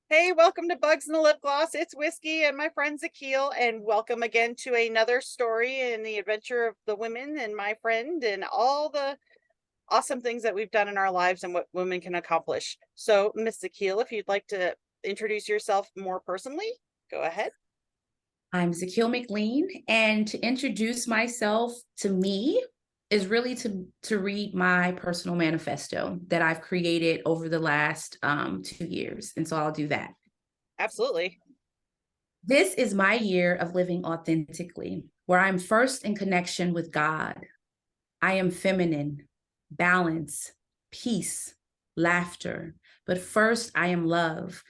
Hey, welcome to Bugs in the Lip Gloss. It's Whiskey and my friend Zequille, and welcome again to another story in the adventure of the women and my friend and all the awesome things that we've done in our lives and what women can accomplish. So, Miss Zequille, if you'd like to introduce yourself more personally, go ahead. I'm Zequille McLean, and to introduce myself to me is really to read my personal manifesto that I've created over the last 2 years, and so I'll do that. Absolutely. This is my year of living authentically, where I'm first in connection with God. I am feminine, balance, peace, laughter, but first I am love.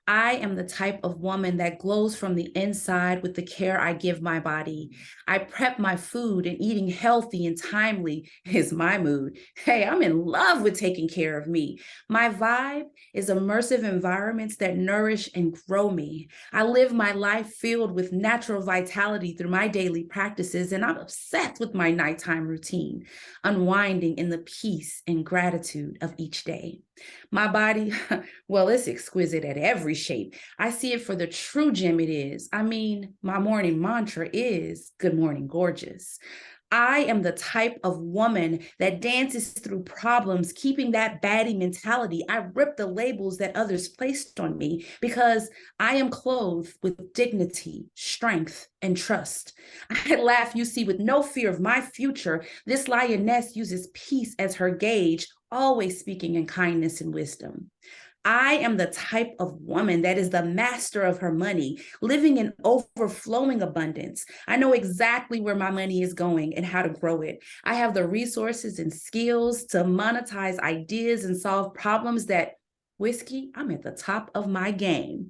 I am the type of woman that glows from the inside with the care I give my body. I prep my food, and eating healthy and timely is my mood. Hey, I'm in love with taking care of me. My vibe is immersive environments that nourish and grow me. I live my life filled with natural vitality through my daily practices, and I'm obsessed with my nighttime routine, unwinding in the peace and gratitude of each day. My body, well, it's exquisite at every shape. I see it for the true gem it is. I mean, my morning mantra is good morning, gorgeous. I am the type of woman that dances through problems, keeping that baddie mentality. I rip the labels that others placed on me because I am clothed with dignity, strength, and trust. I laugh, you see, with no fear of my future. This lioness uses peace as her gauge, always speaking in kindness and wisdom. I am the type of woman that is the master of her money, living in overflowing abundance. I know exactly where my money is going and how to grow it. I have the resources and skills to monetize ideas and solve problems that, Whiskey, I'm at the top of my game.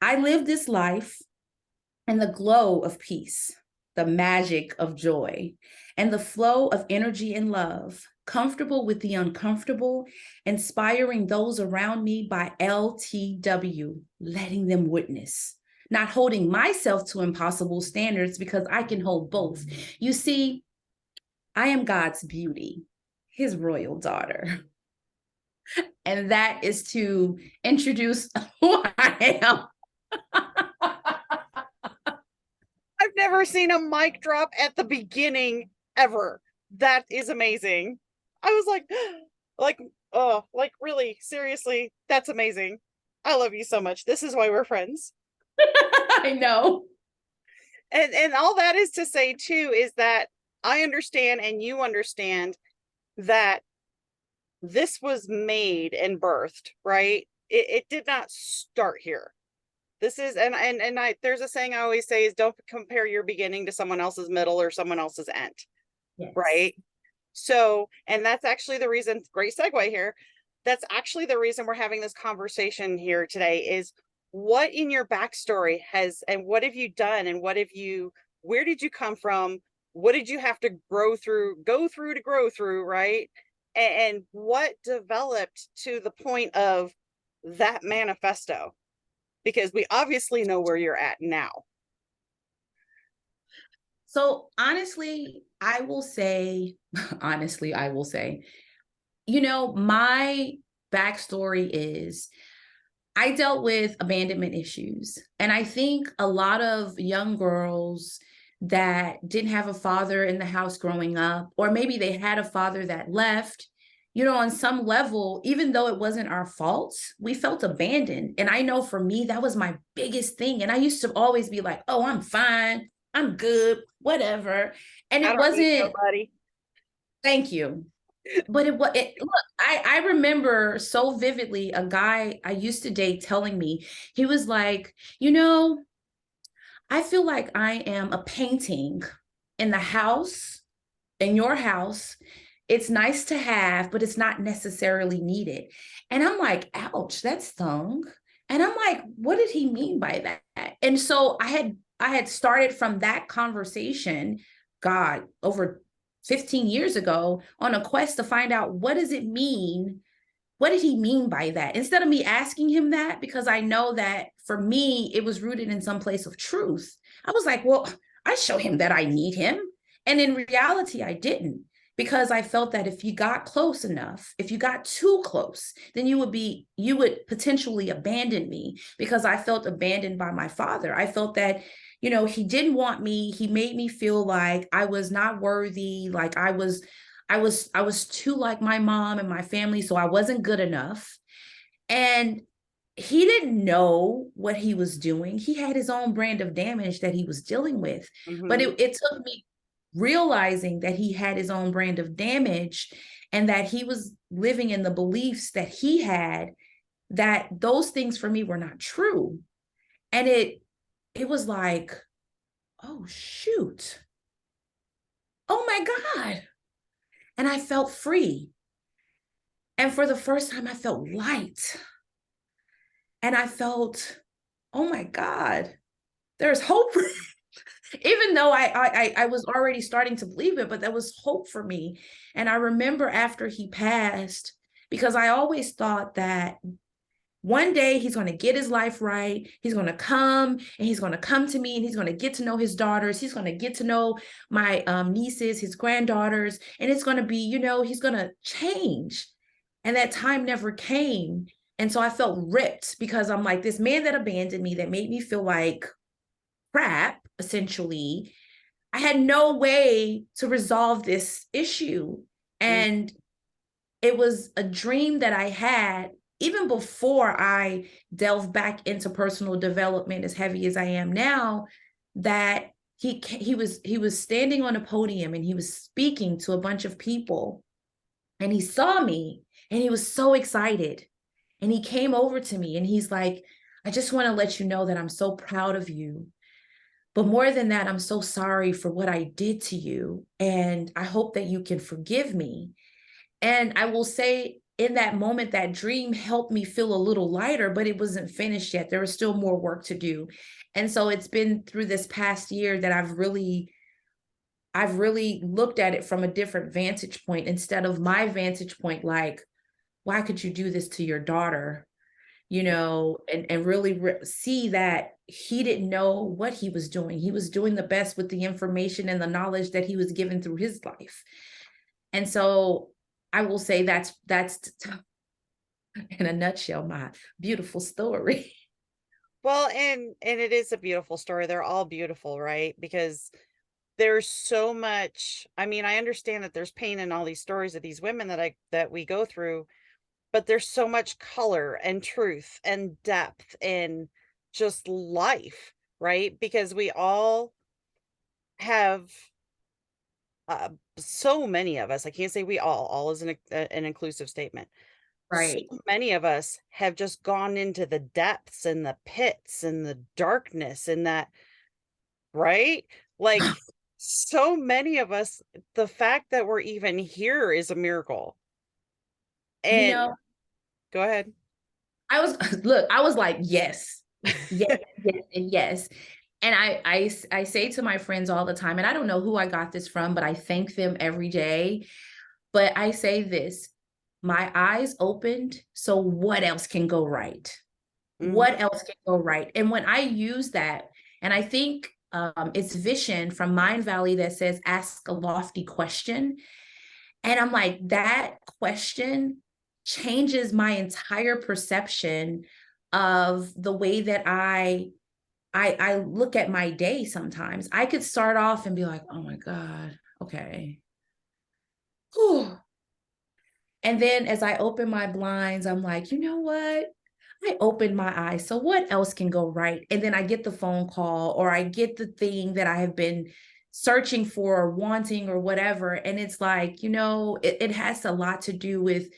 I live this life in the glow of peace, the magic of joy, and the flow of energy and love, comfortable with the uncomfortable, inspiring those around me by LTW, letting them witness, not holding myself to impossible standards because I can hold both. You see, I am God's beauty, his royal daughter. And that is to introduce who I am. I've never seen a mic drop at the beginning ever. That is amazing. I was like, oh, like really, seriously, that's amazing. I love you so much. This is why we're friends. I know. And all that is to say too is that I understand and you understand that this was made and birthed, right? It did not start here. This is and I there's a saying I always say is don't compare your beginning to someone else's middle or someone else's end, Yes. right? So, and that's actually the reason, great segue here. That's actually the reason we're having this conversation here today is what in your backstory has, and what have you done, and what have you, where did you come from? What did you have to go through to grow through, right? And what developed to the point of that manifesto? Because we obviously know where you're at now. So honestly, I will say, honestly, I will say, my backstory is I dealt with abandonment issues. And I think a lot of young girls that didn't have a father in the house growing up, or maybe they had a father that left, on some level, even though it wasn't our fault, we felt abandoned. And I know for me, that was my biggest thing. And I used to always be like, oh, I'm fine. I'm good, whatever. And I it don't need wasn't, nobody. thank you. But look, I remember so vividly a guy I used to date telling me, he was like, I feel like I am a painting in the house, in your house. It's nice to have, but it's not necessarily needed. And I'm like, ouch, that stung. And I'm like, what did he mean by that? And so I had started from that conversation, God, over 15 years ago, on a quest to find out what does it mean? What did he mean by that? Instead of me asking him that, because I know that for me, it was rooted in some place of truth. I was like, well, I show him that I need him. And in reality, I didn't. because I felt that if you got close enough, if you got too close, then you would potentially abandon me, because I felt abandoned by my father. I felt that, he didn't want me. He made me feel like I was not worthy, like I was too like my mom and my family, so I wasn't good enough. And he didn't know what he was doing. He had his own brand of damage that he was dealing with. But Mm-hmm. it took me realizing that he had his own brand of damage, and that he was living in the beliefs that he had, that those things for me were not true. And it was like, oh shoot. Oh my God. And I felt free. And for the first time, I felt light. And I felt, oh my God, there's hope. Even though I was already starting to believe it, but there was hope for me. And I remember after he passed, because I always thought that one day he's going to get his life right. He's going to come, and he's going to come to me, and he's going to get to know his daughters. He's going to get to know my nieces, his granddaughters. And it's going to be, he's going to change. And that time never came. And so I felt ripped, because I'm like, this man that abandoned me, that made me feel like crap, essentially, I had no way to resolve this issue. Mm-hmm. And it was a dream that I had even before I delved back into personal development as heavy as I am now, that he was standing on a podium, and he was speaking to a bunch of people, and he saw me, and he was so excited. And he came over to me, and he's like, I just want to let you know that I'm so proud of you. But more than that, I'm so sorry for what I did to you. And I hope that you can forgive me. And I will say, in that moment, that dream helped me feel a little lighter, but it wasn't finished yet. There was still more work to do. And so it's been through this past year that I've really looked at it from a different vantage point, instead of my vantage point, like, why could you do this to your daughter? And really see that he didn't know what he was doing. He was doing the best with the information and the knowledge that he was given through his life. And so I will say that's in a nutshell my beautiful story. Well, and it is a beautiful story. They're all beautiful, right? Because there's so much. I mean, I understand that there's pain in all these stories of these women that we go through, but there's so much color and truth and depth in just life, right? Because we all have, so many of us, I can't say we all is an inclusive statement. So Right. many of us have just gone into the depths and the pits and the darkness and that, right? Like, so many of us, the fact that we're even here is a miracle. You And know, go ahead. I was like, yes, yes, yes, and yes. And I say to my friends all the time, and I don't know who I got this from, but I thank them every day. But I say this, my eyes opened, so what else can go right? Mhm. What else can go right? And when I use that, and I think it's Vision from Mind Valley that says, ask a lofty question. And I'm like, that question changes my entire perception of the way that I look at my day. Sometimes I could start off and be like, oh my God, okay. Whew. And then as I open my blinds, I'm like, you know what? I opened my eyes. So what else can go right? And then I get the phone call, or I get the thing that I have been searching for or wanting or whatever. And it's like, it has a lot to do with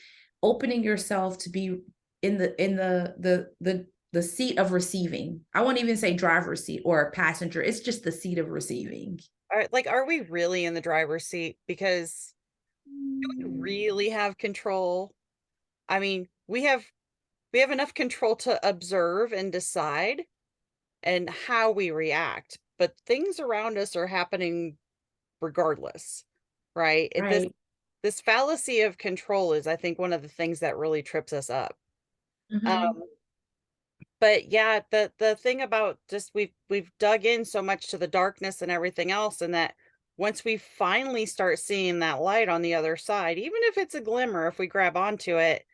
opening yourself to be in the seat of receiving. I won't even say driver's seat or passenger. It's just the seat of receiving. Are we really in the driver's seat? Because do we really have control? I mean, we have enough control to observe and decide and how we react, but things around us are happening regardless, right? This Right. this fallacy of control is, I think, one of the things that really trips us up. Mm-hmm. Um, but yeah, the thing about just we've dug in so much to the darkness and everything else, and that once we finally start seeing that light on the other side, even if it's a glimmer, if we grab onto it,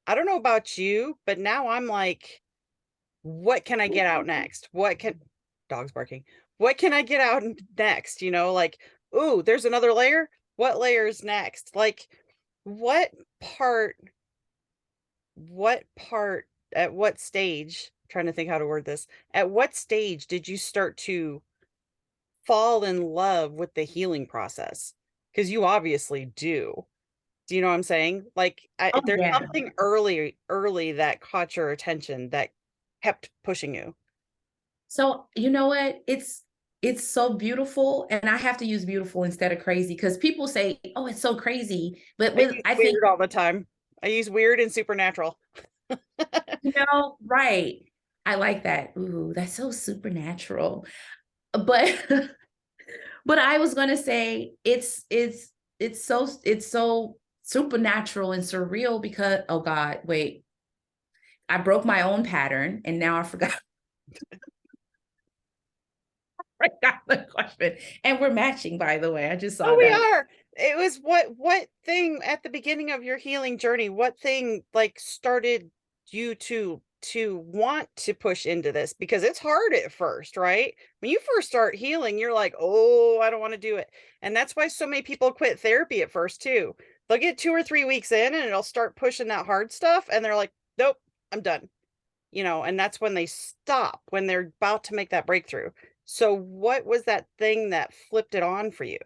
I don't know about you, but now I'm like, what can I get out next? Dog's barking. What can I get out next? Like, ooh, there's another layer. What layer is next? Like, what part, what part, at what stage, trying to think how to word this, at what stage did you start to fall in love with the healing process? Because you obviously do. Do you know what I'm saying? Like, Oh, there's yeah. something early that caught your attention that kept pushing you. So you know what? It's so beautiful, and I have to use beautiful instead of crazy because people say, "Oh, it's so crazy," but I with use I think weird all the time. I use weird and supernatural. right. I like that. Ooh, that's so supernatural. But but I was gonna say it's so supernatural and surreal because oh God, wait, I broke my own pattern and now I forgot. Forgot the question. And we're matching, by the way. I just Oh, saw we that. are. It was what thing at the beginning of your healing journey, what thing like started you to want to push into this? Because it's hard at first, right? When you first start healing, you're like, "Oh, I don't want to do it." And that's why so many people quit therapy at first too. They'll get 2 or 3 weeks in and it'll start pushing that hard stuff and they're like, "Nope, I'm done." And that's when they stop, when they're about to make that breakthrough. So what was that thing that flipped it on for you?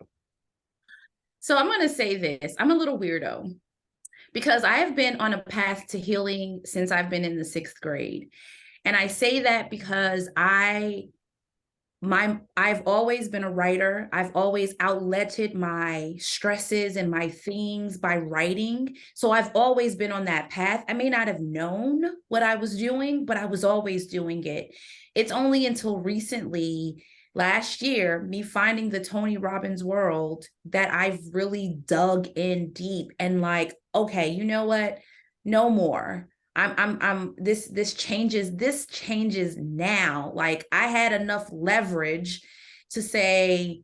So I'm going to say this. I'm a little weirdo because I have been on a path to healing since I've been in the 6th grade. And I say that because I've always been a writer. I've always outletted my stresses and my things by writing. So I've always been on that path. I may not have known what I was doing, but I was always doing it. It's only until recently, last year, me finding the Tony Robbins world, that I've really dug in deep and like, okay, you know what? No more. This changes now. Like I had enough leverage to say,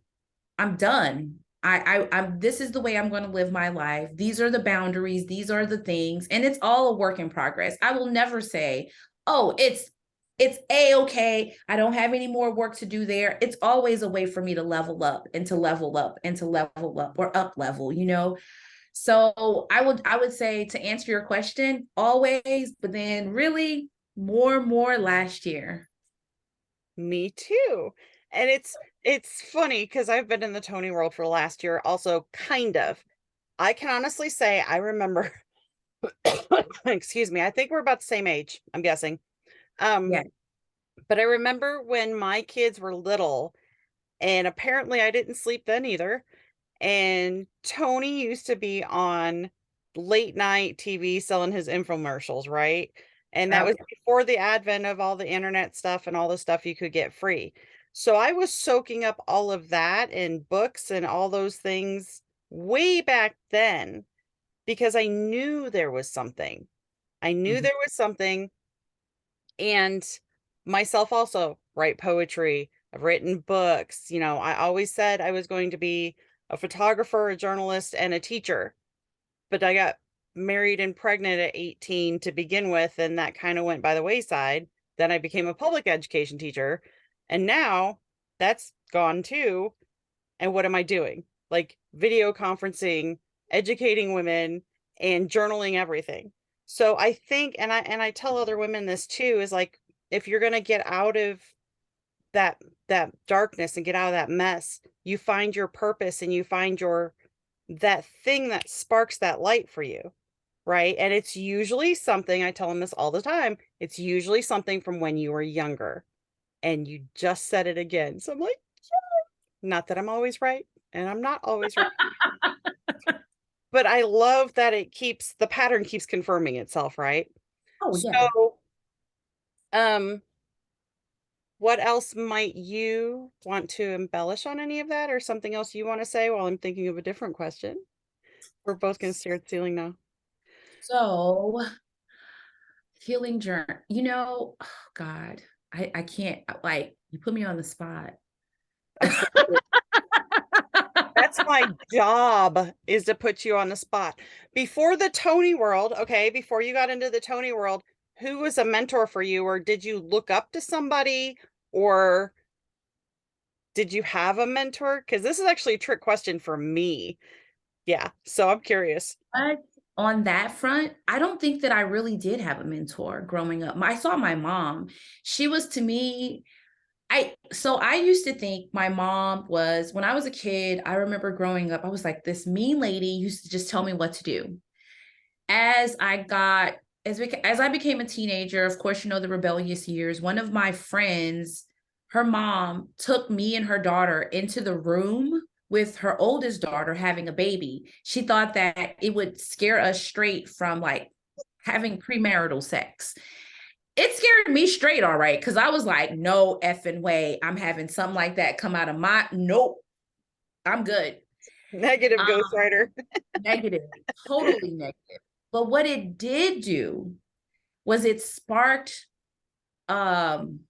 I'm done. I'm this is the way I'm going to live my life. These are the boundaries, these are the things, and it's all a work in progress. I will never say, oh, it's a-okay. I don't have any more work to do there. It's always a way for me to level up and to level up and to level up or up level. So I would say, to answer your question, always, but then really more last year. Me too. And it's funny because I've been in the Tony world for the last year also, kind of. I can honestly say I remember excuse me, I think we're about the same age, I'm guessing. Um, Yeah. but I remember when my kids were little, and apparently I didn't sleep then either. And Tony used to be on late night TV selling his infomercials, right? And that was Okay. before the advent of all the internet stuff and all the stuff you could get free. So I was soaking up all of that and books and all those things way back then because I knew there was something. I knew Mhm. there was something, and myself also write poetry. I've written books. I always said I was going to be a photographer, a journalist, and a teacher, but I got married and pregnant at 18 to begin with, and that kind of went by the wayside. Then I became a public education teacher, and now that's gone too. And what am I doing? Like video conferencing, educating women, and journaling everything. So I think, and I tell other women this too, is like, if you're going to get out of that that darkness and get out of that mess, you find your purpose and you find your that thing that sparks that light for you, right? And it's usually something, I tell them this all the time, it's usually something from when you were younger. And you just said it again. So I'm like, not that I'm always right, and I'm not always right, but I love that the pattern keeps confirming itself, right? Oh, yeah. So, um, what else might you want to embellish on any of that, or something else you want to say while I'm thinking of a different question? We're both going to stare at the ceiling now. So, healing journey. Oh, God, I can't, like, you put me on the spot. Accept it. That's my job, is to put you on the spot. Before the Tony world, okay, before you got into the Tony world, who was a mentor for you, or did you look up to somebody, or did you have a mentor? Because this is actually a trick question for me. Yeah, so I'm curious. But on that front, I don't think that I really did have a mentor growing up. I saw my mom. She was to me, I used to think my mom was, when I was a kid, I remember growing up, I was like, this mean lady used to just tell me what to do. As I got, as I became a teenager, of course, you know, the rebellious years, one of my friends, her mom took me and her daughter into the room with her oldest daughter having a baby. She thought that it would scare us straight from like having premarital sex. It scared me straight, all right, because I was like, no effing way I'm having something like that come out of my, nope, I'm good. Negative Um, ghostwriter. Negative, totally negative. But what it did do was it sparked um,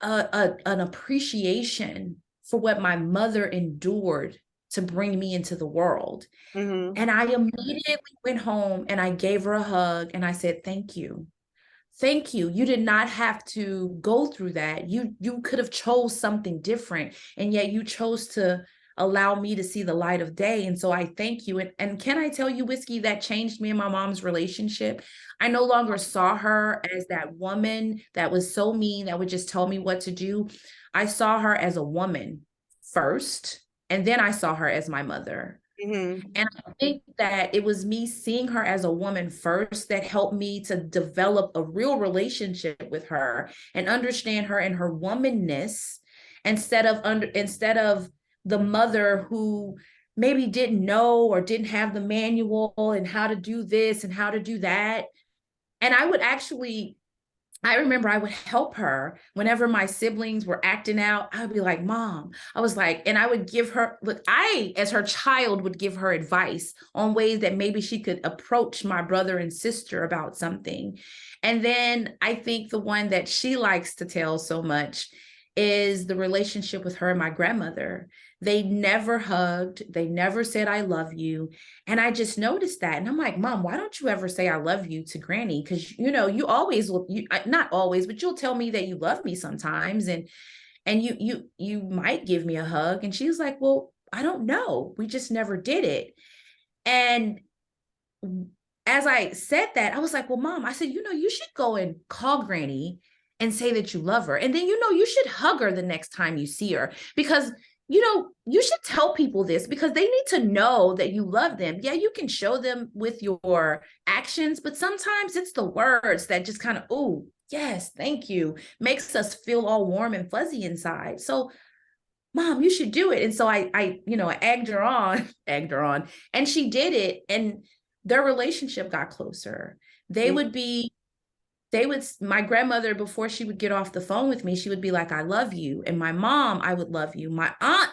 an appreciation for what my mother endured to bring me into the world. Hmm. And I immediately went home and I gave her a hug and I said, thank you. Thank you. You did not have to go through that. You could have chose something different, and yet you chose to allow me to see the light of day. And so I thank you. And can I tell you, Whiskey, that changed me and my mom's relationship. I no longer saw her as that woman that was so mean that would just tell me what to do. I saw her as a woman first, and then I saw her as my mother. Hmm. And I think that it was me seeing her as a woman first that helped me to develop a real relationship with her and understand her and her womanness instead of the mother who maybe didn't know or didn't have the manual and how to do this and how to do that. And I remember I would help her whenever my siblings were acting out. I would be like, Mom, I was like, and I would give her, look, I, as her child, would give her advice on ways that maybe she could approach my brother and sister about something. And then I think the one that she likes to tell so much is the relationship with her and my grandmother. They never hugged, they never said, I love you. And I just noticed that. And I'm like, Mom, why don't you ever say I love you to Granny? Because, you know, you always will, not always, but you'll tell me that you love me sometimes. And you might give me a hug. And she was like, well, I don't know. We just never did it. And as I said that, I was like, well, Mom, I said, you know, you should go and call Granny and say that you love her. And then, you know, you should hug her the next time you see her because, you know, you should tell people this because they need to know that you love them. Yeah, you can show them with your actions, but sometimes it's the words that just kind of, oh, yes, thank you, makes us feel all warm and fuzzy inside. So, Mom, you should do it. And so you know, I egged her on, egged her on, and she did it. And their relationship got closer. They would be, my grandmother, before she would get off the phone with me, she would be like, I love you. And my mom, I would love you. My aunt,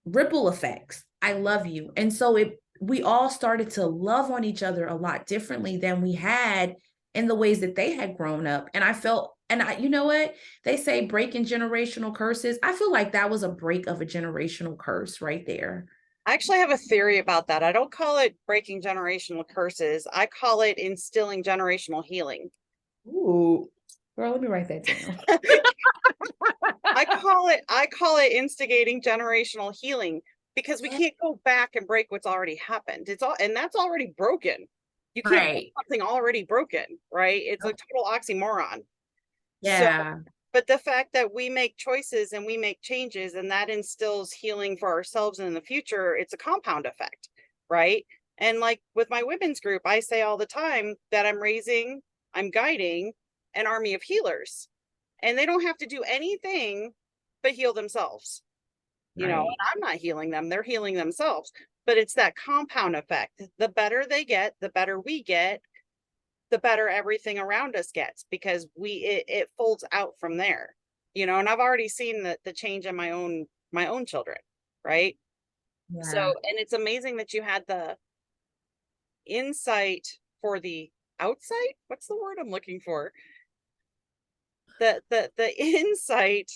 ripple effects, I love you. And so we all started to love on each other a lot differently than we had in the ways that they had grown up. And I felt, you know what? They say breaking generational curses. I feel like that was a break of a generational curse right there. I actually have a theory about that. I don't call it breaking generational curses. I call it instilling generational healing. Ooh, girl, let me write that down. I call it instigating generational healing because we Yeah. can't go back and break what's already happened. It's all, and that's already broken. You can't fix Right. something already broken, right? It's a total oxymoron. So, Yeah. but the fact that we make choices and we make changes and that instills healing for ourselves and in the future, it's a compound effect, right? And like with my women's group, I say all the time that I'm guiding an army of healers, and they don't have to do anything but heal themselves, you know, Right. and I'm not healing them, they're healing themselves. But it's that compound effect. The better they get, the better we get, the better everything around us gets, because it folds out from there, you know. And I've already seen the change in my own children, right? So, Yeah. and it's amazing that you had the insight for the outside, what's the word I'm looking for, the insight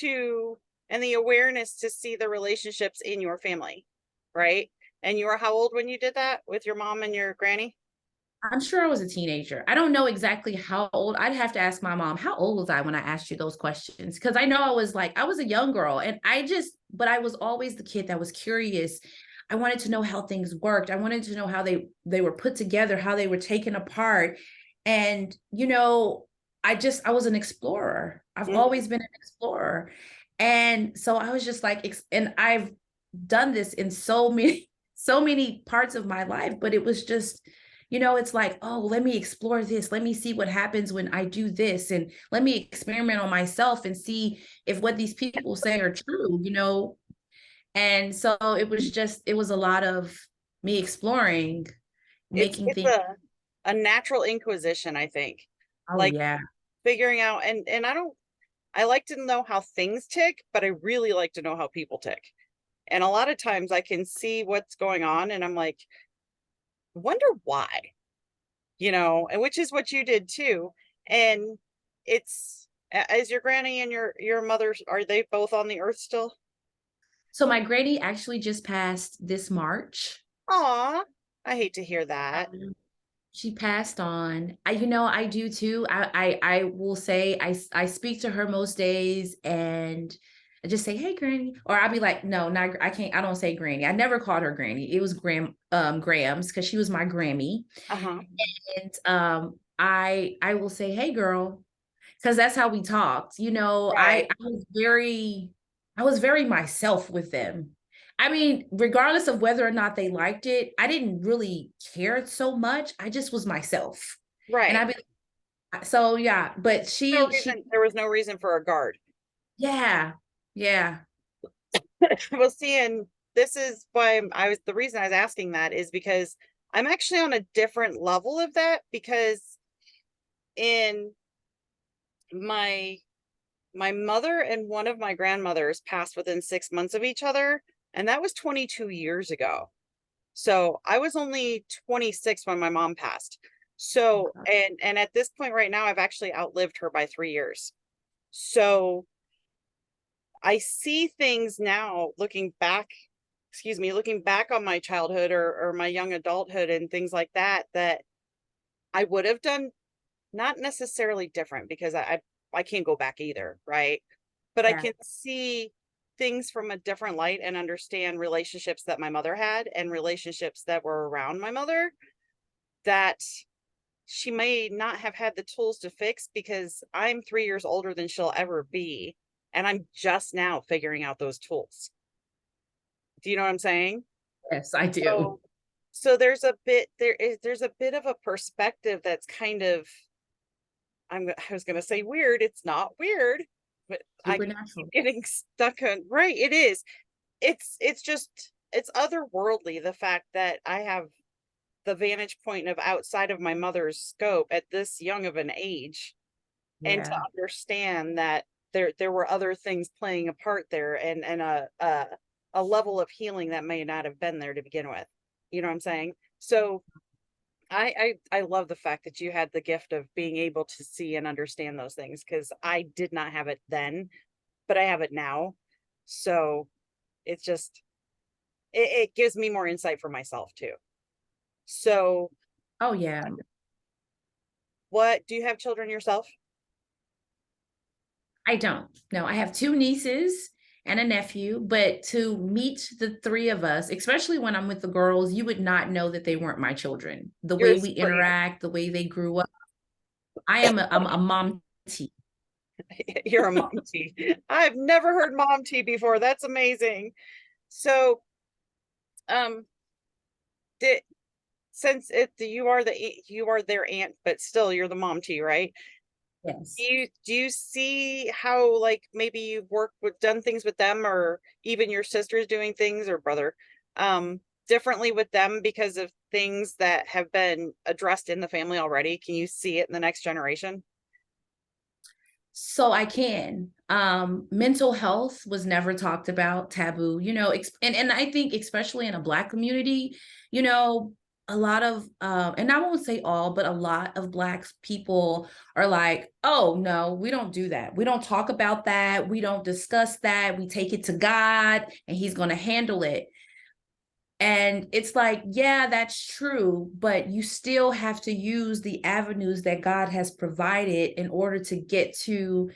to and the awareness to see the relationships in your family, right? And you were how old when you did that with your mom and your granny? I'm sure I was a teenager. I don't know exactly how old. I'd have to ask my mom, how old was I when I asked you those questions? Because I know I was a young girl, and but I was always the kid that was curious. I wanted to know how things worked. I wanted to know how they were put together, how they were taken apart. And, I was an explorer. I've Mhm. always been an explorer. And so I was just like, and I've done this in so many, so many parts of my life, but it was just, it's like, oh, let me explore this. Let me see what happens when I do this. And let me experiment on myself and see if what these people say are true. And so it was a lot of me exploring, making It's things. a natural inquisition, I think. Oh, Like yeah. figuring out, and I like to know how things tick, but I really like to know how people tick. And a lot of times I can see what's going on and I'm like, wonder why, and which is what you did too. And is your granny and your mother, are they both on the earth still? So my granny actually just passed this March. Aw, I hate to hear that. Um, She passed on. I do too. I will say I speak to her most days, and I just say, "Hey, Granny," or I'll be like, "No, not I can't. I don't say Granny. I never called her Granny. It was Grams because she was my Grammy." Uh-huh. And I will say, "Hey, girl," because that's how we talked. Right. I was very myself with them. I mean, regardless of whether or not they liked it, I didn't really care so much. I just was myself. And Right. I be so yeah, but There was no reason for a guard. yeah, yeah, Well, see, and this is why the reason I was asking that is because I'm actually on a different level of that, because in my my mother and one of my grandmothers passed within 6 months of each other, and that was 22 years ago. So I was only 26 when my mom passed. So, okay. and at this point right now, I've actually outlived her by 3 years. So I see things now looking back on my childhood or my young adulthood and things like that, that I would have done not necessarily different, because I can't go back either, right? But I Yeah. can see things from a different light and understand relationships that my mother had and relationships that were around my mother that she may not have had the tools to fix, because I'm 3 years older than she'll ever be. And I'm just now figuring out those tools. Do you know what I'm saying? Yes, I do. So there's a bit of a perspective that's kind of, I was gonna say weird. It's not weird, but I keep Supernatural. getting stuck on, right. It is. It's just it's otherworldly, the fact that I have the vantage point of outside of my mother's scope at this young of an age, and to Yeah. understand that there were other things playing a part there, and a level of healing that may not have been there to begin with. You know what I'm saying? So I love the fact that you had the gift of being able to see and understand those things, because I did not have it then, but I have it now. So it's just it gives me more insight for myself too. So Oh yeah. what do you have children yourself? I don't. No, I have two nieces and a nephew, but to meet the three of us, especially when I'm with the girls, you would not know that they weren't my children. The You're way a we super aunt. interact, the way they grew up. I'm a mom tea. You're a mom tea. I've never heard mom tea before. That's amazing. So um did since you are their aunt, but still you're the mom tea, right? Yes. Do you see how, like, maybe you've worked with done things with them, or even your sisters doing things, or brother, differently with them because of things that have been addressed in the family already? Can you see it in the next generation? So I can. Mental health was never talked about, taboo, and I think especially in a Black community, you know, a lot of and I won't say all, but a lot of Black people are like, oh no, we don't do that. We don't talk about that. We don't discuss that. We take it to God and he's going to handle it. And it's like, yeah, that's true, but you still have to use the avenues that God has provided in order to get to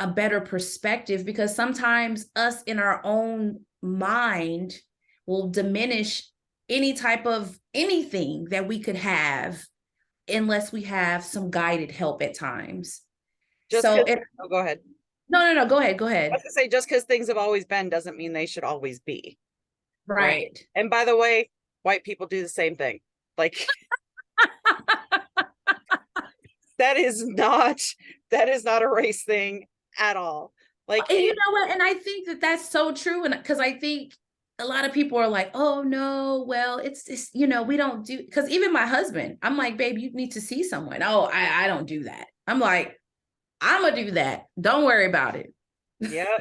a better perspective, because sometimes us in our own mind will diminish any type of anything that we could have unless we have some guided help at times. Just So because, oh, go ahead. no, go ahead, go I ahead. was gonna say, just because things have always been doesn't mean they should always be. Right. Right. And by the way, white people do the same thing. Like that is not a race thing at all. Like, And you know what? And I think that that's so true. And because I think a lot of people are like, oh no, well, it's you know, we don't do, because even my husband, I'm like, babe, you need to see someone. Oh, I don't do that. I'm like, I'm gonna do that. Don't worry about it. yeah,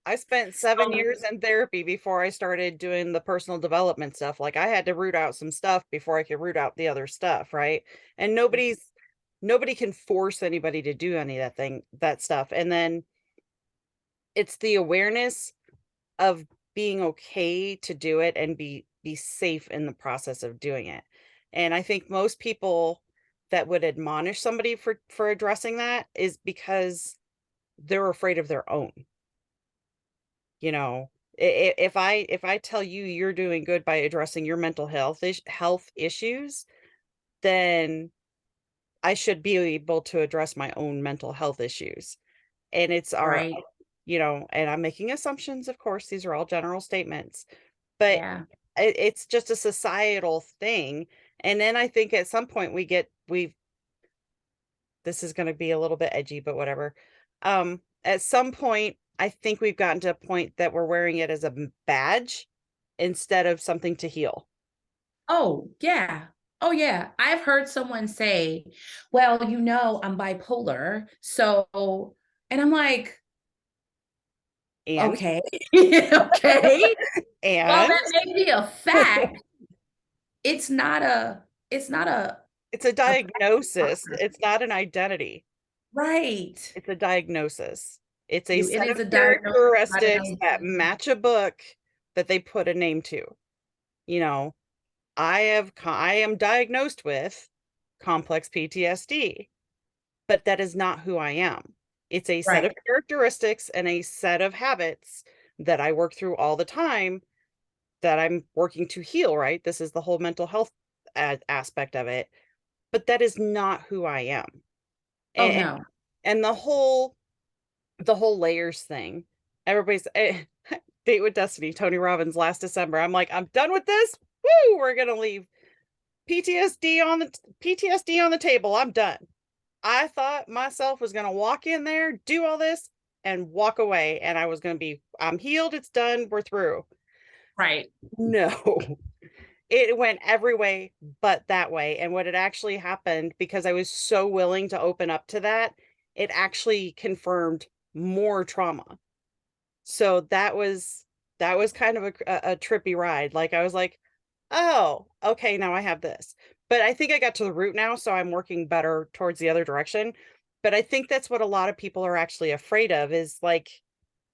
I spent 7 years in therapy before I started doing the personal development stuff. Like I had to root out some stuff before I could root out the other stuff, right? And nobody can force anybody to do any of that stuff. And then it's the awareness of being okay to do it and be safe in the process of doing it. And I think most people that would admonish somebody for addressing that is because they're afraid of their own. You know, if I tell you you're doing good by addressing your mental health issues, then I should be able to address my own mental health issues. And it's our, Right. and I'm making assumptions, of course, these are all general statements, but Yeah. it's just a societal thing. And then I think at some point this is going to be a little bit edgy, but whatever. At some point, I think we've gotten to a point that we're wearing it as a badge instead of something to heal. Oh, yeah. Oh, yeah. I've heard someone say, well, you know, I'm bipolar. So, and I'm like, And, okay, okay. Well, and that may be a fact. It's not a, it's not it's a a diagnosis. It's not an identity. right. It's a diagnosis. It's a It set is of a diagnosis, not an characteristics that identity. match a book that they put a name to. You know, I am diagnosed with complex PTSD, but that is not who I am. It's a set of Right. characteristics and a set of habits that I work through all the time that I'm working to heal, right? This is the whole mental health aspect of it, but that is not who I am. Oh, And no. and the whole layers thing. Everybody's Date with Destiny, Tony Robbins last December. I'm like, I'm done with this. Woo, we're gonna leave PTSD on the table. I'm done. I thought myself was gonna walk in there, do all this, and walk away, and I was gonna be, I'm healed, it's done, we're through. Right. No, it went every way but that way. And what had actually happened, because I was so willing to open up to that, it actually confirmed more trauma. So that was kind of a trippy ride. Like I was like, oh, okay, now I have this. But I think I got to the root now, so I'm working better towards the other direction. But I think that's what a lot of people are actually afraid of, is like,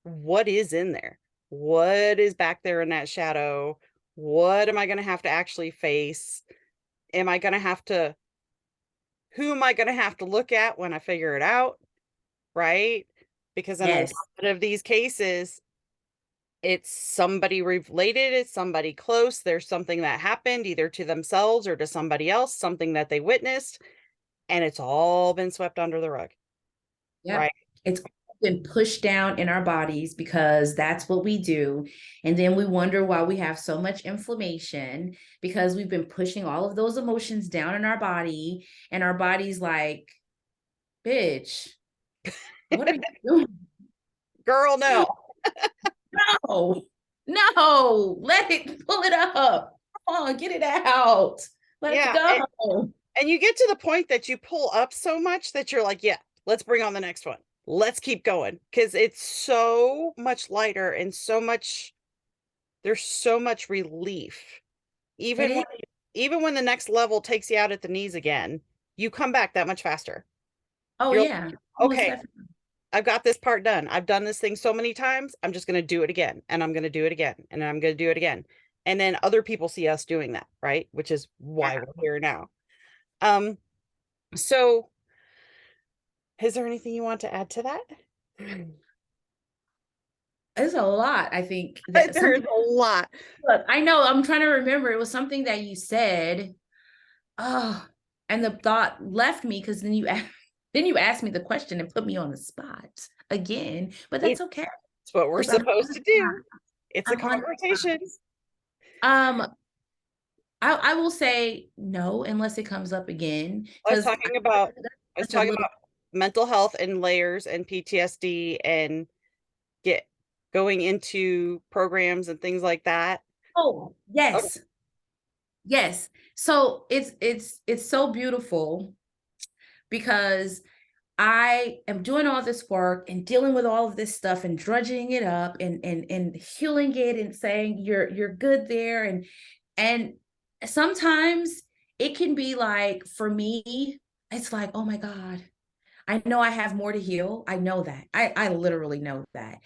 what is in there? What is back there in that shadow? What am I going to have to actually face? Am I going to have to, who am I going to have to look at when I figure it out? Right? Because in a lot Yes. of these cases, it's somebody related, it's somebody close, there's something that happened either to themselves or to somebody else, something that they witnessed, and it's all been swept under the rug, Yep. right? It's been pushed down in our bodies because that's what we do. And then we wonder why we have so much inflammation, because we've been pushing all of those emotions down in our body. And our body's like, bitch, what are you doing? Girl, no. No, no, let it pull it up. Come on, get it out. Let's Yeah, go. and you get to the point that you pull up so much that you're like, yeah, let's bring on the next one. Let's keep going, because it's so much lighter and there's so much relief Even It when, even when the next level takes you out at the knees again, you come back that much faster. Oh You're yeah, like, most okay, definitely. I've got this part done. I've done this thing so many times. I'm just going to do it again, and I'm going to do it again, and I'm going to do it again. And then other people see us doing that, right? Which is why we're here now. Um, so is there anything you want to add to that? It's a lot. I think that There's something. a lot. Look, I know. I'm trying to remember. It was something that you said. Oh, and the thought left me because then you asked me the question and put me on the spot again. But that's It's okay what we're because I'm on supposed the to spot. do. It's a I'm on the spot. conversation. Um, I will say no unless it comes up again I was because talking about I was such a talking little. about mental health and layers and PTSD and get going into programs and things like that. Oh Okay. yes, yes. So it's so beautiful because I am doing all this work and dealing with all of this stuff and drudging it up and healing it and saying you're good there and sometimes it can be like for me it's like oh my god I know I have more to heal. I know that. I literally know that.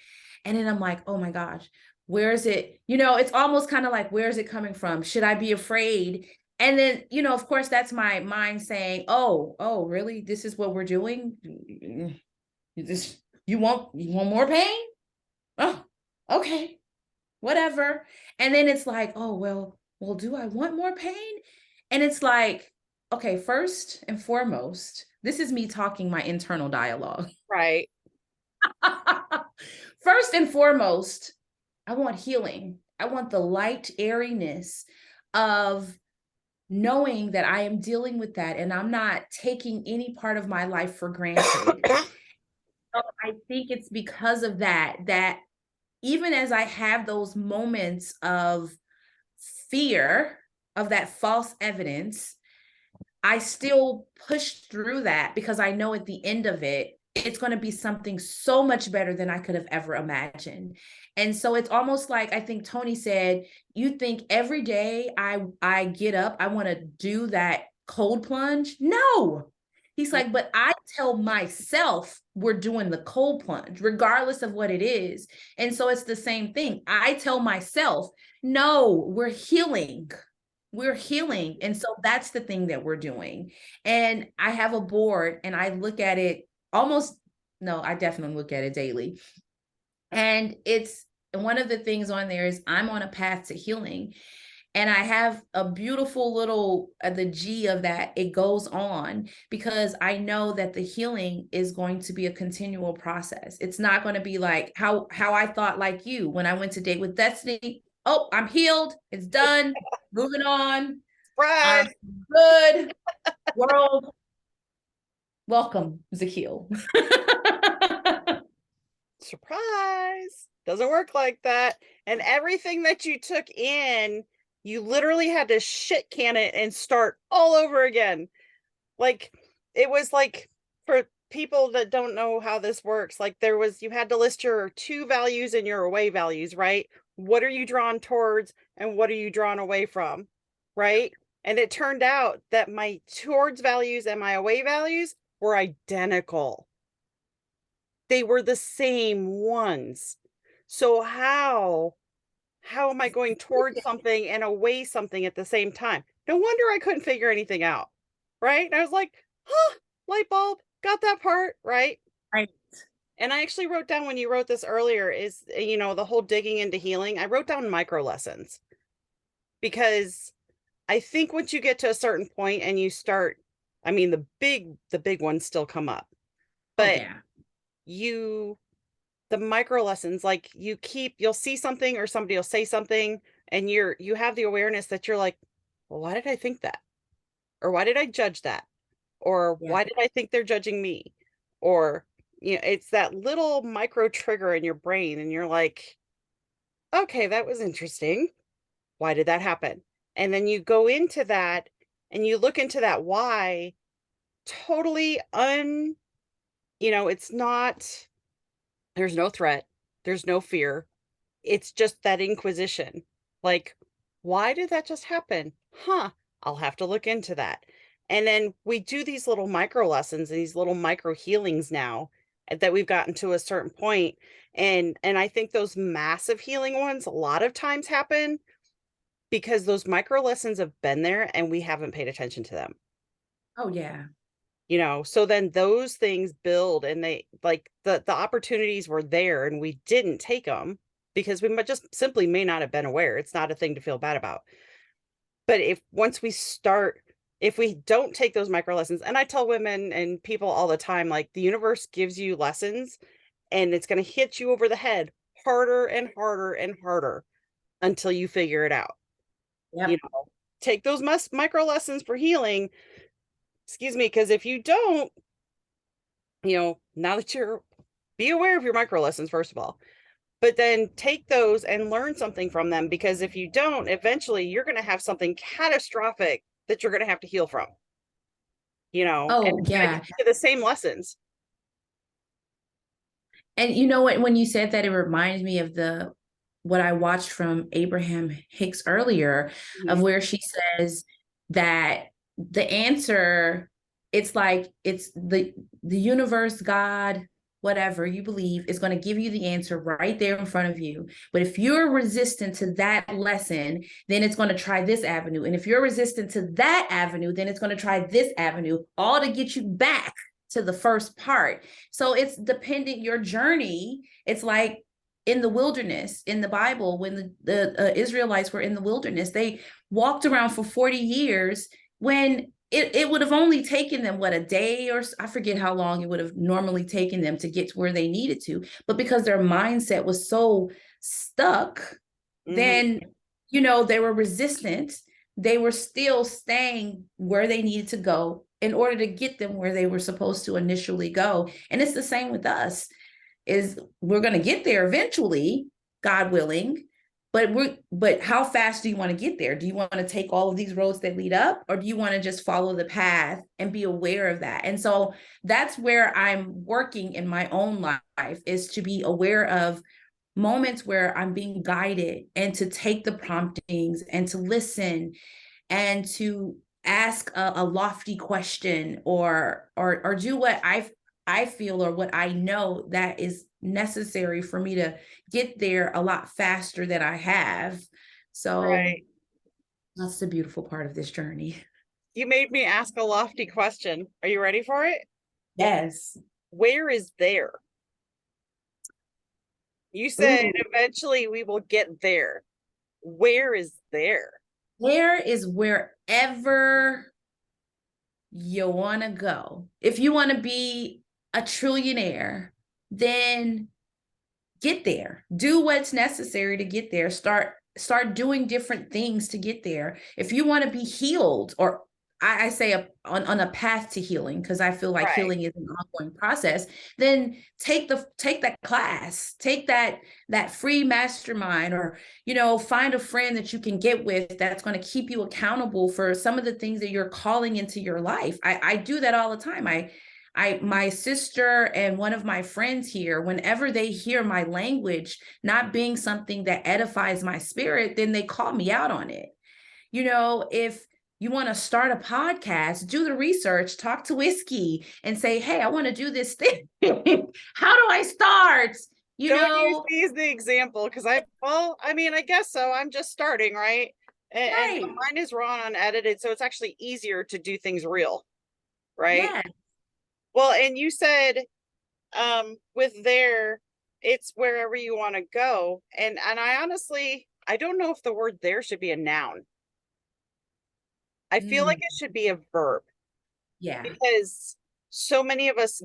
And then I'm like, oh my gosh, where is it? It's almost kind of like, where is it coming from? Should I be afraid? And then, of course, that's my mind saying, oh, really? This is what we're doing? You want more pain? Oh, okay, whatever. And then it's like, oh, well, do I want more pain? And it's like, okay, first and foremost, this is me talking my internal dialogue. Right. First and foremost, I want healing. I want the light airiness of knowing that I am dealing with that and I'm not taking any part of my life for granted. So I think it's because of that even as I have those moments of fear of that false evidence, I still push through that because I know at the end of it, it's going to be something so much better than I could have ever imagined. And so it's almost like I think Tony said, you think every day I get up, I want to do that cold plunge. No. He's like, but I tell myself we're doing the cold plunge, regardless of what it is. And so it's the same thing. I tell myself, no, we're healing. We're healing. And so that's the thing that we're doing. And I have a board and I look at it almost, no, I definitely look at it daily. And it's one of the things on there is I'm on a path to healing. And I have a beautiful little, the G of that, it goes on because I know that the healing is going to be a continual process. It's not going to be like how I thought like you when I went to Date with Destiny. Oh, I'm healed. It's done. Moving on. I'm Surprise. good. World, welcome, Zequille. Surprise. Doesn't work like that. And everything that you took in, you literally had to shit can it and start all over again. Like it was like for people that don't know how this works, like you had to list your to values and your away values, right? What are you drawn towards and what are you drawn away from, right? And it turned out that my towards values and my away values were identical. They were the same ones. So how am I going towards something and away something at the same time? No wonder I couldn't figure anything out. Right? And I was like, huh, light bulb, got that part, right? Right. And I actually wrote down when you wrote this earlier is, the whole digging into healing. I wrote down micro lessons because I think once you get to a certain point and you start, I mean, the big ones still come up, Oh, but yeah. you the micro lessons, like you'll see something or somebody will say something and you have the awareness that you're like, well, why did I think that? Or why did I judge that? Or Yeah. why did I think they're judging me? Or, it's that little micro trigger in your brain and you're like, okay, that was interesting. Why did that happen? And then you go into that and you look into that why totally it's not, there's no threat, there's no fear, it's just that inquisition. Like, Why did that just happen? Huh, I'll have to look into that. And then we do these little micro lessons and these little micro healings now that we've gotten to a certain point. And I think those massive healing ones a lot of times happen because those micro lessons have been there and we haven't paid attention to them. Oh yeah. So then those things build and they like the opportunities were there and we didn't take them because we might just simply may not have been aware. It's not a thing to feel bad about. But if once we start, if we don't take those micro lessons, and I tell women and people all the time, like the universe gives you lessons and it's going to hit you over the head harder and harder and harder until you figure it out. You Yep. know, take those micro lessons for healing, excuse me, because if you don't, now that you're, be aware of your micro lessons, first of all, but then take those and learn something from them. Because if you don't, eventually you're going to have something catastrophic that you're going to have to heal from, and Oh it's going to yeah. teach you the same lessons. And you know what, when you said that, it reminds me of the what I watched from Abraham Hicks earlier, of Mhm. where she says that the answer, it's like it's the universe, God, whatever you believe, is going to give you the answer right there in front of you. But if you're resistant to that lesson, then it's going to try this avenue. And if you're resistant to that avenue, then it's going to try this avenue, all to get you back to the first part. So it's dependent your journey. It's like in the wilderness in the Bible, when the Israelites were in the wilderness, they walked around for 40 years when it would have only taken them, what, a day, or I forget how long it would have normally taken them to get to where they needed to. But because their mindset was so stuck, Mhm. then, they were resistant. They were still staying where they needed to go in order to get them where they were supposed to initially go. And it's the same with us, is we're going to get there eventually, God willing. But how fast do you want to get there? Do you want to take all of these roads that lead up, or do you want to just follow the path and be aware of that? And so that's where I'm working in my own life, is to be aware of moments where I'm being guided, and to take the promptings and to listen and to ask a lofty question, or do what I feel, or what I know that is necessary for me to get there a lot faster than I have. So Right. that's the beautiful part of this journey. You made me ask a lofty question. Are you ready for it? Yes. Where is there? You said Ooh, eventually we will get there. Where is there? there is wherever you want to go. If you want to be a trillionaire, then get there. Do what's necessary to get there. Start doing different things to get there. If you want to be healed, or I say on a path to healing, because I feel like Right. healing is an ongoing process, then take that class, take that free mastermind, or find a friend that you can get with that's going to keep you accountable for some of the things that you're calling into your life. I do that all the time. My sister and one of my friends here, whenever they hear my language not being something that edifies my spirit, then they call me out on it. If you want to start a podcast, do the research, talk to Whiskey and say, hey, I want to do this thing. How do I start? Don't use me as the example because I guess so. I'm just starting, right? And Right. mine is raw and unedited, so it's actually easier to do things real, right? Yeah. Well, and you said with there, it's wherever you want to go. And I honestly, I don't know if the word there should be a noun. I feel like Mm, it should be a verb yeah. because so many of us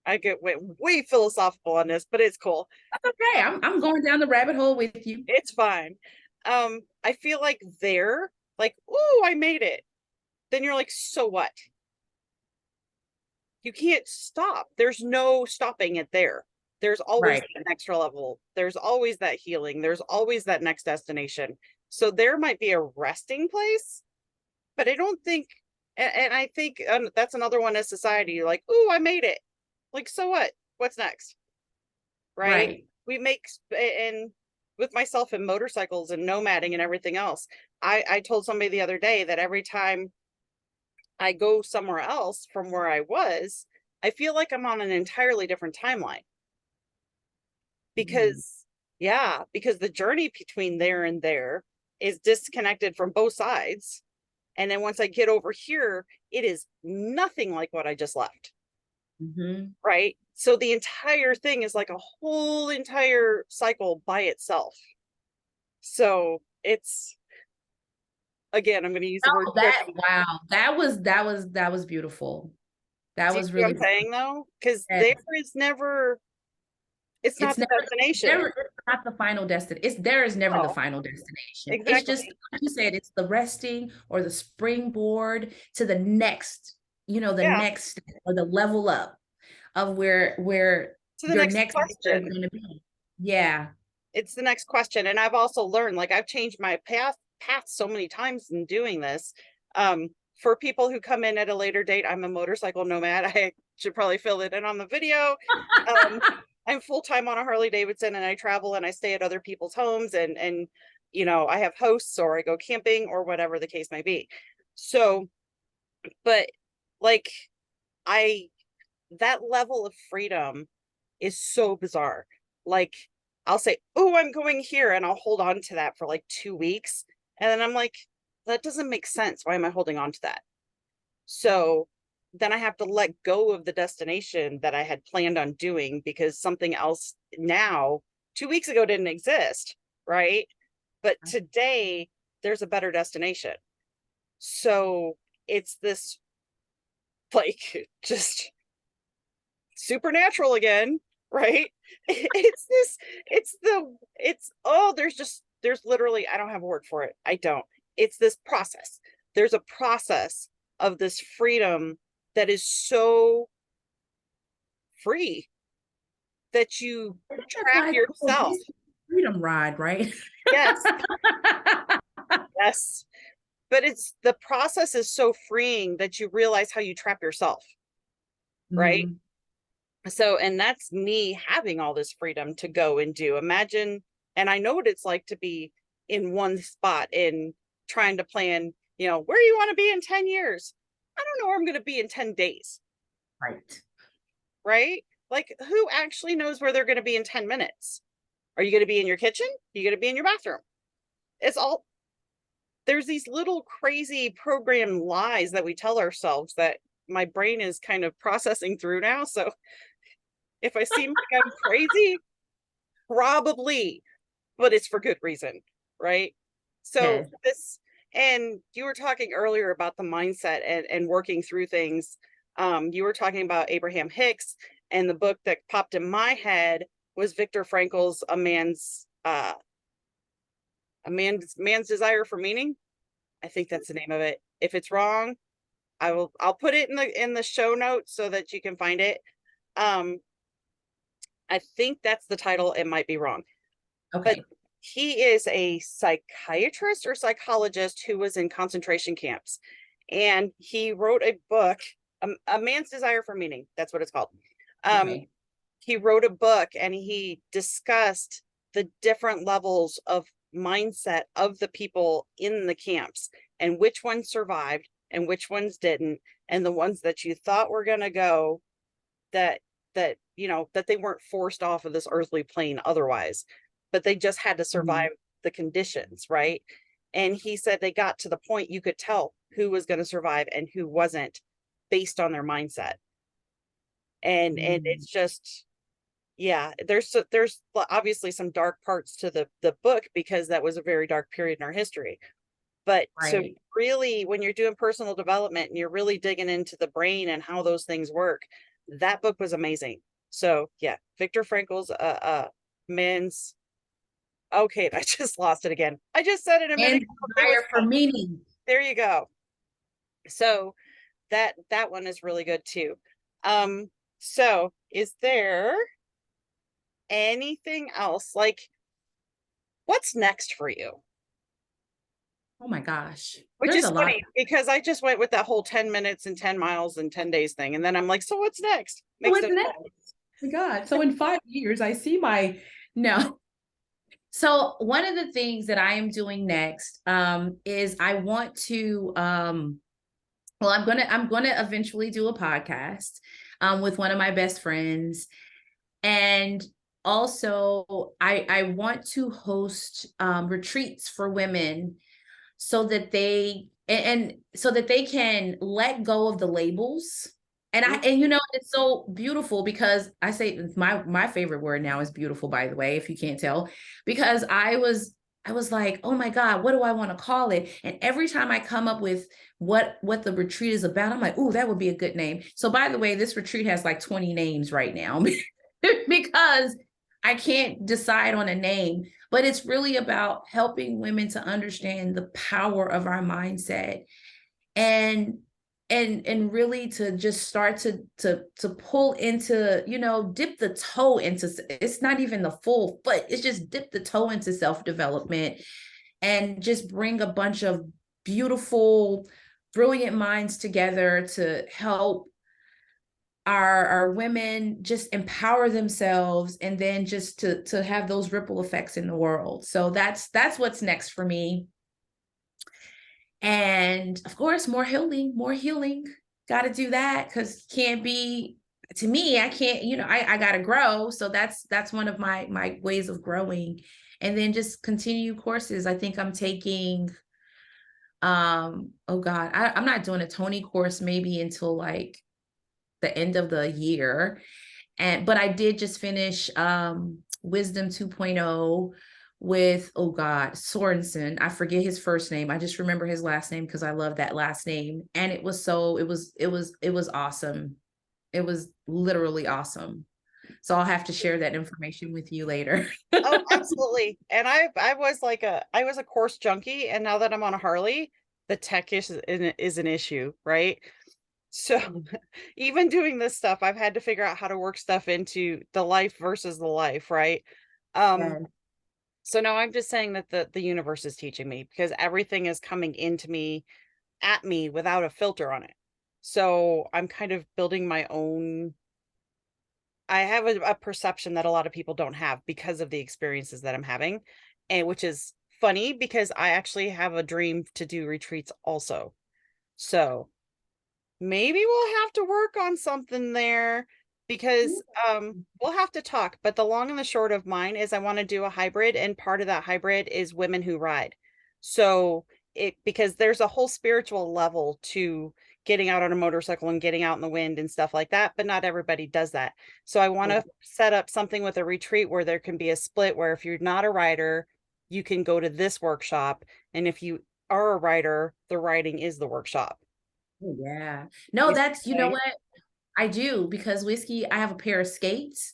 I get way philosophical on this, but it's cool. That's okay. I'm going down the rabbit hole with you. It's fine. I feel like there, like, ooh, I made it. Then you're like, so what? You can't stop. There's no stopping it there. There's always Right. that extra level. There's always that healing. There's always that next destination. So there might be a resting place, but I don't think, and I think that's another one as society, like, ooh, I made it. Like, so what? What's next? Right? Right. We make, and with myself in motorcycles and nomading and everything else. I told somebody the other day that every time I go somewhere else from where I was, I feel like I'm on an entirely different timeline Mm. because, yeah, because the journey between there and there is disconnected from both sides. And then once I get over here, it is nothing like what I just left. Mm-hmm. Right. So the entire thing is like a whole entire cycle by itself. So it's, again, I'm going to use the word Oh, that trippy. wow, that was beautiful. That Do you was see what really I'm saying though? Because yes. there is never, it's not It's the never, destination. it's not the final destination. It's there is never the Oh, final destination. It's just exactly. like you said, it's the resting or the springboard to the next, the Yeah. next step or the level up of where To the your next next year is question. going to be. Yeah. It's the next question. And I've also learned, like, I've changed my path so many times in doing this. For people who come in at a later date, I'm a motorcycle nomad. I should probably fill it in on the video. I'm full-time on a Harley Davidson, and I travel and I stay at other people's homes, and I have hosts, or I go camping, or whatever the case may be. So, but like, I that level of freedom is so bizarre. Like, I'll say, oh, I'm going here, and I'll hold on to that for like 2 weeks. And then I'm like, that doesn't make sense. Why am I holding on to that? So then I have to let go of the destination that I had planned on doing because something else now, 2 weeks ago, didn't exist. Right. But today there's a better destination. So it's this, like, just supernatural again, right? It's this, there's literally, I don't have a word for it. I don't. It's this process. There's a process of this freedom that is so free that you That's trap why it's called yourself. this freedom ride, right? Yes, yes. But it's the process is so freeing that you realize how you trap yourself, right? Mhm. So, and that's me having all this freedom to go and do. Imagine, and I know what it's like to be in one spot and trying to plan, where you want to be in 10 years. I don't know where I'm going to be in 10 days, Right. right? Like, who actually knows where they're going to be in 10 minutes? Are you going to be in your kitchen? Are you going to be in your bathroom? It's all, there's these little crazy program lies that we tell ourselves that my brain is kind of processing through now. So if I seem like I'm crazy, probably, but it's for good reason, right? So Yes. this, and you were talking earlier about the mindset and working through things. You were talking about Abraham Hicks, and the book that popped in my head was Viktor Frankl's a man's desire for meaning. I think that's the name of it. If it's wrong, I'll put it in the show notes so that you can find it. Um, I think that's the title. It might be wrong. But Okay. he is a psychiatrist or psychologist who was in concentration camps. And he wrote a book, A Man's Desire for Meaning. That's what it's called. Okay. He wrote a book and he discussed the different levels of mindset of the people in the camps and which ones survived and which ones didn't. And the ones that you thought were going to go, that they weren't forced off of this earthly plane otherwise, but they just had to survive the conditions, right? And he said they got to the point you could tell who was going to survive and who wasn't based on their mindset. And Mm. it's just, yeah, there's obviously some dark parts to the book because that was a very dark period in our history. But to Right. really, when you're doing personal development and you're really digging into the brain and how those things work, that book was amazing. So yeah, Viktor Frankl's men's, okay, I just lost it again. I just said it a minute And ago. It was desire for meaning. there you go. So that one is really good too. So is there anything else, like, what's next for you? Oh my gosh. Which There's a is lot. funny because I just went with that whole 10 minutes and 10 miles and 10 days thing. And then I'm like, so what's next? So Makes what's no next? sense. Oh my God. So in 5 years, I see my no. So one of the things that I am doing next is I want to well, I'm gonna eventually do a podcast with one of my best friends. And also I want to host retreats for women so that and so that they can let go of the labels. And it's so beautiful because I say my favorite word now is beautiful, by the way, if you can't tell, because I was like, oh my God, what do I want to call it? And every time I come up with what the retreat is about, I'm like, oh, that would be a good name. So by the way, this retreat has like 20 names right now because I can't decide on a name, but it's really about helping women to understand the power of our mindset and and really to just start to pull into, dip the toe into, it's not even the full foot, it's just dip the toe into self-development and just bring a bunch of beautiful, brilliant minds together to help our women just empower themselves and then just to have those ripple effects in the world. So that's what's next for me. And of course, more healing. Got to do that because can't be, to me, I can't, I got to grow. So that's one of my ways of growing. And then just continue courses. I think I'm taking, oh God, I'm not doing a Tony course maybe until like the end of the year. But I did just finish Wisdom 2.0 with, oh God, Sorensen. I forget his first name. I just remember his last name because I love that last name. And it was awesome. It was literally awesome. So I'll have to share that information with you later. Oh, absolutely. And I was like I was a course junkie, and now that I'm on a Harley, the tech is an issue, right? So even doing this stuff, I've had to figure out how to work stuff into the life versus the life, right? Yeah. So now I'm just saying that the universe is teaching me because everything is coming into me at me without a filter on it. So I'm kind of building my own. I have a perception that a lot of people don't have because of the experiences that I'm having, and which is funny because I actually have a dream to do retreats also. So maybe we'll have to work on something there because we'll have to talk. But the long and the short of mine is I want to do a hybrid, and part of that hybrid is women who ride. So because there's a whole spiritual level to getting out on a motorcycle and getting out in the wind and stuff like that, but not everybody does that. So I want to set up something with a retreat where there can be a split where if you're not a rider, you can go to this workshop, and if you are a rider, the riding is the workshop. Oh, yeah. No, that's, you know what? I do, because Whiskey, I have a pair of skates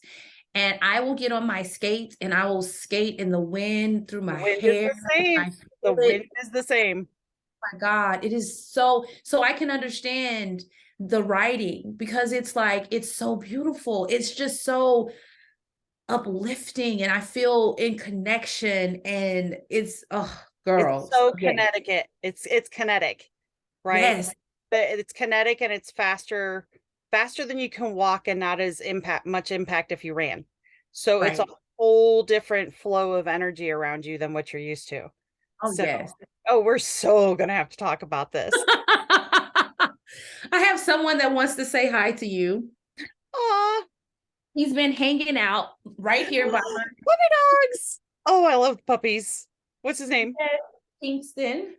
and I will get on my skates and I will skate in the wind through my Wind is hair. the same. The wind is the same. Oh my God, it is so I can understand the writing because it's like, it's so beautiful. It's just so uplifting and I feel in connection and it's, oh girl. It's so Yeah. Connecticut. It's kinetic, right? Yes. But it's kinetic and it's faster than you can walk and not as much impact if you ran. So it's a Right. whole different flow of energy around you than what you're used to. Oh, So, yes. oh, we're so gonna have to talk about this. I have someone that wants to say hi to you. Aw, He's been hanging out right here by my puppy dogs. Oh, I love puppies. What's his name? bed, Kingston.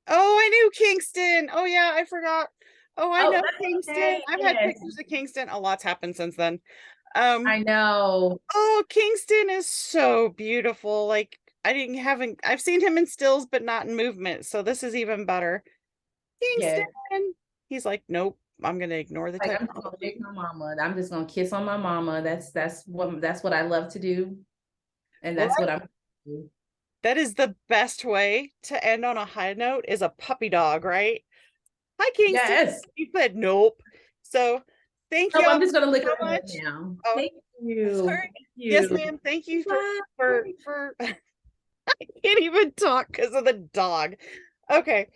Oh, I knew Kingston. Oh yeah, I forgot. Oh, I Oh, know that's Kingston. okay. I've had Yes. pictures of Kingston. A lot's happened since then. I know. Oh, Kingston is so beautiful. Like I've seen him in stills, but not in movement. So this is even better. Yes. Kingston. He's like, nope, I'm gonna ignore the Like I'm just gonna technology. pick my mama. I'm just gonna kiss on my mama. That's what I love to do. And Well, that's what I'm do. that is the best way to end on a high note is a puppy dog, right? Hi, Kingston. Yes. He said nope. So thank Nope, y'all I'm just gonna lick so her head much. now. Oh, Thank you. sorry. Thank Yes, you. ma'am. Thank you Bye. for I can't even talk because of the dog. Okay.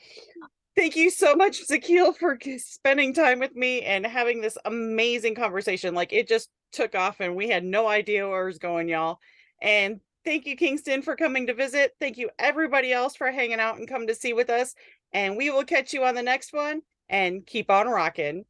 Thank you so much, Zequille, for spending time with me and having this amazing conversation. Like it just took off and we had no idea where it was going, y'all. And Thank you, Kingston, for coming to visit. Thank you, everybody else, for hanging out and come to see with us. And we will catch you on the next one, and keep on rocking.